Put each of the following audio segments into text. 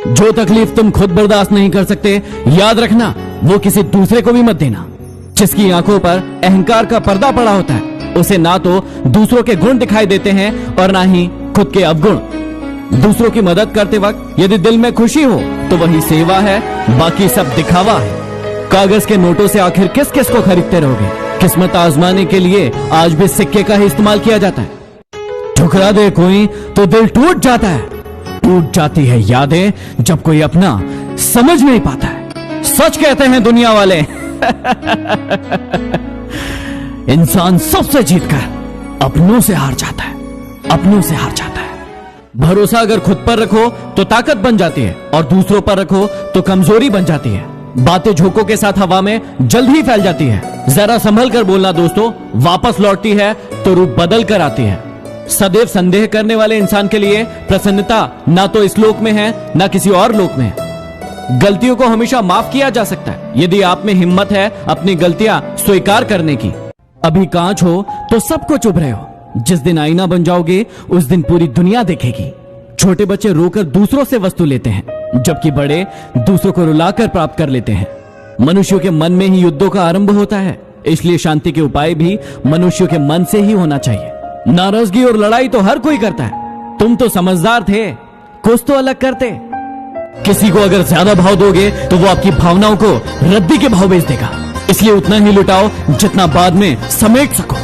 जो तकलीफ तुम खुद बर्दाश्त नहीं कर सकते, याद रखना वो किसी दूसरे को भी मत देना। जिसकी आंखों पर अहंकार का पर्दा पड़ा होता है, उसे ना तो दूसरों के गुण दिखाई देते हैं और ना ही खुद के अवगुण। दूसरों की मदद करते वक्त यदि दिल में खुशी हो तो वही सेवा है, बाकी सब दिखावा है। कागज के नोटों से आखिर किस किस को खरीदते रहोगे? किस्मत आजमाने के लिए आज भी सिक्के का ही इस्तेमाल किया जाता है। ठुकरा दे कोई तो दिल टूट जाता है। टूट जाती है यादें जब कोई अपना समझ नहीं पाता है। सच कहते हैं दुनिया वाले इंसान सबसे जीतकर अपनों से हार जाता है, अपनों से हार जाता है। भरोसा अगर खुद पर रखो तो ताकत बन जाती है और दूसरों पर रखो तो कमजोरी बन जाती है। बातें झोंकों के साथ हवा में जल्द ही फैल जाती है। जरा संभल कर बोलना दोस्तों, वापस लौटती है तो रूप बदल कर आती है। सदैव संदेह करने वाले इंसान के लिए प्रसन्नता ना तो इस लोक में है ना किसी और लोक में है। गलतियों को हमेशा माफ किया जा सकता है यदि आप में हिम्मत है अपनी गलतियां स्वीकार करने की। अभी कांच हो तो सबको चुभ रहे हो, जिस दिन आईना बन जाओगे उस दिन पूरी दुनिया देखेगी। छोटे बच्चे रोकर दूसरों से वस्तु लेते हैं, जबकि बड़े दूसरों को रुलाकर प्राप्त कर लेते हैं। मनुष्यों के मन में ही युद्धों का आरंभ होता है, इसलिए शांति के उपाय भी मनुष्यों के मन से ही होना चाहिए। नाराजगी और लड़ाई तो हर कोई करता है, तुम तो समझदार थे, कुछ तो अलग करते। किसी को अगर ज्यादा भाव दोगे तो वो आपकी भावनाओं को रद्दी के भाव बेच देगा, इसलिए उतना ही लुटाओ जितना बाद में समेट सको।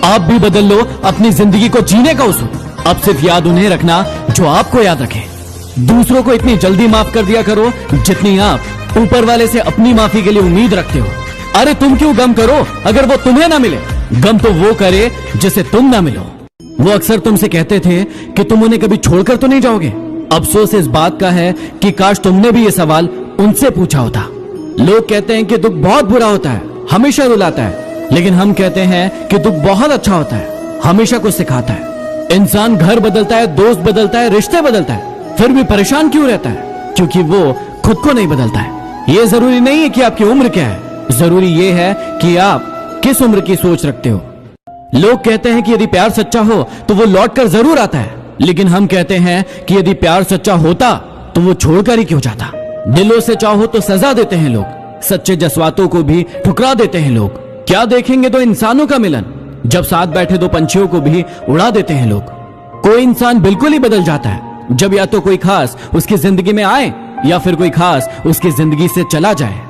आप भी बदल लो अपनी जिंदगी को जीने का उसूल। अब सिर्फ याद उन्हें रखना जो आपको याद रखे। दूसरों को इतनी जल्दी माफ कर दिया करो जितनी आप ऊपर वाले से अपनी माफी के लिए उम्मीद रखते हो। अरे तुम क्यों गम करो अगर वो तुम्हें ना मिले, गम तो वो करे जिसे तुम ना मिलो। वो अक्सर तुमसे कहते थे कि तुम उन्हें कभी छोड़कर तो नहीं जाओगे। अफसोस इस बात का है कि काश तुमने भी ये सवाल उनसे पूछा होता। लोग कहते हैं कि दुख बहुत बुरा होता है, हमेशा रुलाता है, लेकिन हम कहते हैं कि दुख बहुत अच्छा होता है, हमेशा कुछ सिखाता है। इंसान घर बदलता है, दोस्त बदलता है, रिश्ते बदलता है, फिर भी परेशान क्यों रहता है? क्योंकि वो खुद को नहीं बदलता है। ये जरूरी नहीं है कि आपकी उम्र क्या है, जरूरी ये है कि आप किस उम्र की सोच रखते हो। लोग कहते हैं कि यदि प्यार सच्चा हो तो वो लौट कर जरूर आता है, लेकिन हम कहते हैं कि यदि प्यार सच्चा होता तो वो छोड़कर ही क्यों जाता। दिलों से चाहो तो सजा देते हैं लोग, सच्चे जज्बातों को भी ठुकरा देते हैं लोग। क्या देखेंगे दो इंसानों का मिलन, जब साथ बैठे दो पंछियों को भी उड़ा देते हैं लोग। कोई इंसान बिल्कुल ही बदल जाता है जब या तो कोई खास उसकी जिंदगी में आए या फिर कोई खास उसकी जिंदगी से चला जाए।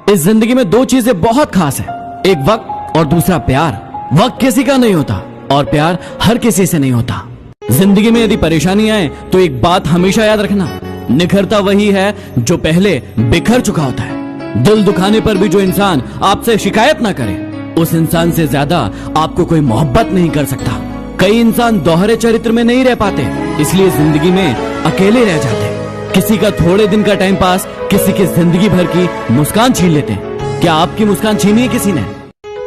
इस जिंदगी में दो चीजें बहुत खास है, एक वक्त और दूसरा प्यार। वक्त किसी का नहीं होता और प्यार हर किसी से नहीं होता। जिंदगी में यदि परेशानी आए तो एक बात हमेशा याद रखना, निखरता वही है जो पहले बिखर चुका होता है। दिल दुखाने पर भी जो इंसान आपसे शिकायत ना करे, उस इंसान से ज्यादा आपको कोई मोहब्बत नहीं कर सकता। कई इंसान दोहरे चरित्र में नहीं रह पाते, इसलिए जिंदगी में अकेले रह जाते। किसी का थोड़े दिन का टाइम पास किसी की जिंदगी भर की मुस्कान छीन लेते हैं। क्या आपकी मुस्कान छीनी है किसी ने?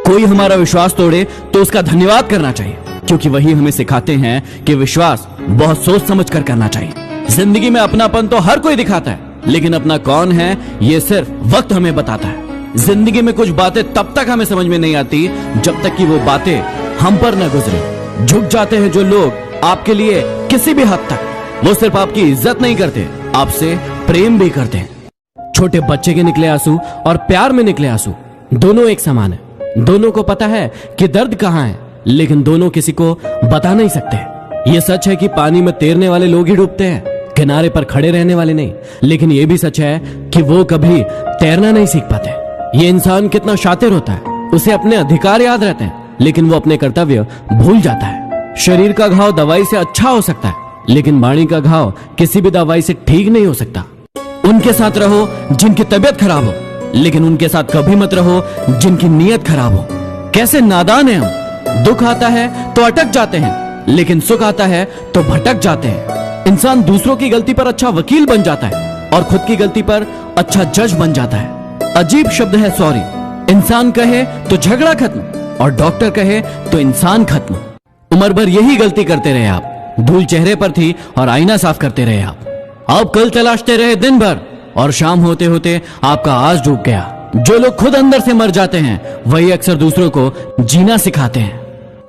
कोई हमारा विश्वास तोड़े तो उसका धन्यवाद करना चाहिए, क्योंकि वही हमें सिखाते हैं कि विश्वास बहुत सोच समझ कर करना चाहिए। जिंदगी में अपनापन तो हर कोई दिखाता है, लेकिन अपना कौन है ये सिर्फ वक्त हमें बताता है। जिंदगी में कुछ बातें तब तक हमें समझ में नहीं आती जब तक कि वो बातें हम पर न गुजरे। झुक जाते हैं जो लोग आपके लिए किसी भी हद तक, वो सिर्फ आपकी इज्जत नहीं करते, आपसे प्रेम भी करते हैं। छोटे बच्चे के निकले आंसू और प्यार में निकले आंसू दोनों एक समान है। दोनों को पता है कि दर्द कहाँ है, लेकिन दोनों किसी को बता नहीं सकते। ये सच है कि पानी में तैरने वाले लोग ही डूबते हैं, किनारे पर खड़े रहने वाले नहीं। लेकिन ये भी सच है कि वो कभी तैरना नहीं सीख पाते। ये इंसान कितना शातिर होता है, उसे अपने अधिकार याद रहते हैं, लेकिन वो अपने कर्तव्य भूल जाता है। शरीर का घाव दवाई से अच्छा हो सकता है, लेकिन वाणी का घाव किसी भी दवाई से ठीक नहीं हो सकता। उनके साथ रहो जिनकी तबीयत खराब हो, लेकिन उनके साथ कभी मत रहो जिनकी नीयत खराब हो। कैसे नादान है हम, दुख आता है तो अटक जाते हैं, लेकिन सुख आता है तो भटक जाते हैं। इंसान दूसरों की गलती पर अच्छा वकील बन जाता है और खुद की गलती पर अच्छा जज बन जाता है। अजीब शब्द है सॉरी। इंसान कहे तो झगड़ा खत्म और डॉक्टर कहे तो इंसान खत्म। उम्र भर यही गलती करते रहे आप, धूल चेहरे पर थी और आईना साफ करते रहे आप कल तलाशते रहे दिन भर और शाम होते होते आपका आज डूब गया। जो लोग खुद अंदर से मर जाते हैं वही अक्सर दूसरों को जीना सिखाते हैं।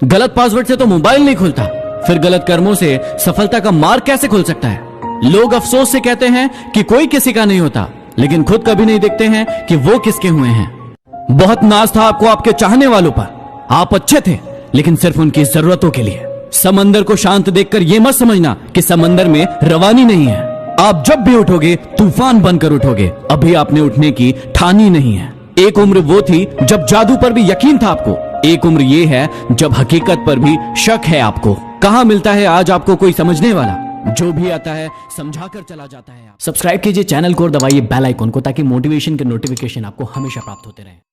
गलत पासवर्ड से तो मोबाइल नहीं खुलता, फिर गलत कर्मों से सफलता का मार्ग कैसे खुल सकता है? लोग अफसोस से कहते हैं कि कोई किसी का नहीं होता, लेकिन खुद कभी नहीं देखते हैं कि वो किसके हुए हैं। बहुत नाज था आपको आपके चाहने वालों पर। आप अच्छे थे, लेकिन सिर्फ उनकी जरूरतों के लिए। समंदर को शांत देखकर यह मत समझना कि समंदर में रवानी नहीं है। आप जब भी उठोगे तूफान बनकर उठोगे। अभी आपने उठने की ठानी नहीं है। एक उम्र वो थी जब जादू पर भी यकीन था आपको। एक उम्र ये है जब हकीकत पर भी शक है आपको। कहां मिलता है आज आपको कोई समझने वाला? जो भी आता है समझाकर चला जाता है। सब्सक्राइब कीजिए चैनल को और दबाइए बेल आइकन को, ताकि मोटिवेशन के नोटिफिकेशन आपको हमेशा प्राप्त होते रहे।